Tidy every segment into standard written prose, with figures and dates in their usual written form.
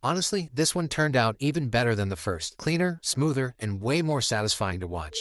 Honestly, this one turned out even better than the first. Cleaner, smoother, and way more satisfying to watch.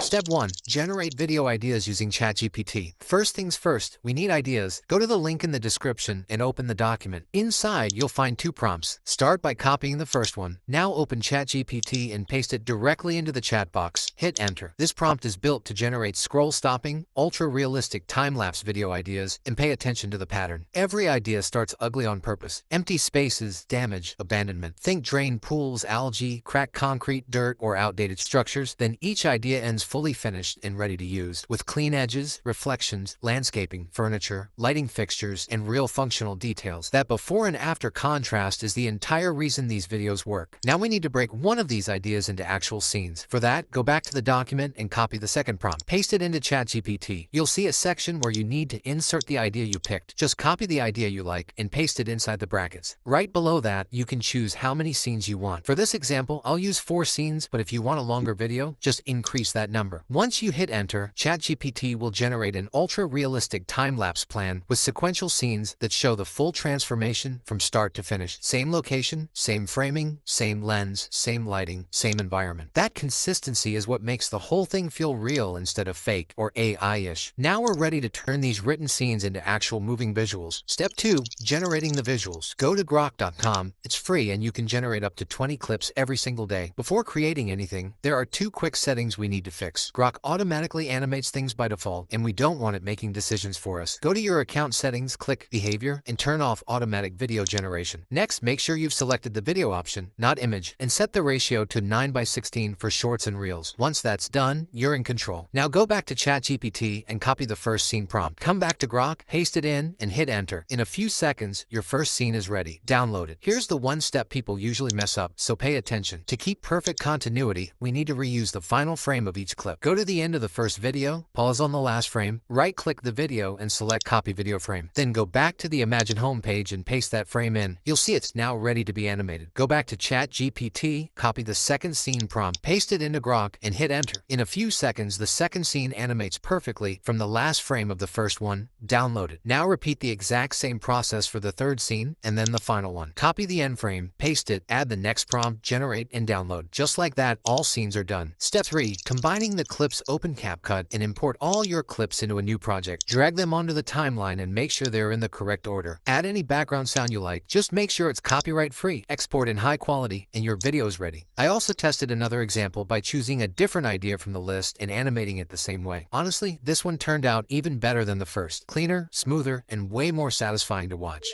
Step 1. Generate video ideas using ChatGPT. First things first, we need ideas. Go to the link in the description and open the document. Inside, you'll find two prompts. Start by copying the first one. Now open ChatGPT and paste it directly into the chat box. Hit enter. This prompt is built to generate scroll-stopping, ultra-realistic time-lapse video ideas, and pay attention to the pattern. Every idea starts ugly on purpose. Empty spaces, damage, abandonment. Think drained pools, algae, cracked concrete, dirt, or outdated structures. Then each idea ends fully finished and ready to use, with clean edges, reflections, landscaping, furniture, lighting fixtures, and real functional details. That before and after contrast is the entire reason these videos work. Now we need to break one of these ideas into actual scenes. For that, go back to the document and copy the second prompt. Paste it into ChatGPT. You'll see a section where you need to insert the idea you picked. Just copy the idea you like and paste it inside the brackets. Right below that, you can choose how many scenes you want. For this example, I'll use 4 scenes, but if you want a longer video, just increase that number. Once you hit enter, ChatGPT will generate an ultra-realistic time-lapse plan with sequential scenes that show the full transformation from start to finish. Same location, same framing, same lens, same lighting, same environment. That consistency is what makes the whole thing feel real instead of fake or AI-ish. Now we're ready to turn these written scenes into actual moving visuals. Step 2. Generating the visuals. Go to grok.com. It's free and you can generate up to 20 clips every single day. Before creating anything, there are 2 quick settings we need to fix. Grok automatically animates things by default, and we don't want it making decisions for us. Go to your account settings, click Behavior, and turn off automatic video generation. Next, make sure you've selected the video option, not image, and set the ratio to 9:16 for shorts and reels. Once that's done, you're in control. Now go back to ChatGPT and copy the first scene prompt. Come back to Grok, paste it in, and hit enter. In a few seconds, your first scene is ready. Download it. Here's the one step people usually mess up, so pay attention. To keep perfect continuity, we need to reuse the final frame of each clip. Go to the end of the first video, pause on the last frame, right-click the video and select Copy Video Frame. Then go back to the Imagine homepage and paste that frame in. You'll see it's now ready to be animated. Go back to ChatGPT, copy the second scene prompt, paste it into Grok, and hit enter. In a few seconds, the second scene animates perfectly from the last frame of the first one. Download it. Now repeat the exact same process for the third scene and then the final one. Copy the end frame, paste it, add the next prompt, generate, and download. Just like that, all scenes are done. Step 3. Combining the clips. Open CapCut and import all your clips into a new project. Drag them onto the timeline and make sure they're in the correct order. Add any background sound you like. Just make sure it's copyright free. Export in high quality and your video is ready. I also tested another example by choosing a different idea from the list and animating it the same way. Honestly, this one turned out even better than the first. Cleaner, smoother, and way more satisfying to watch.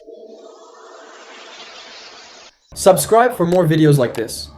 Subscribe for more videos like this.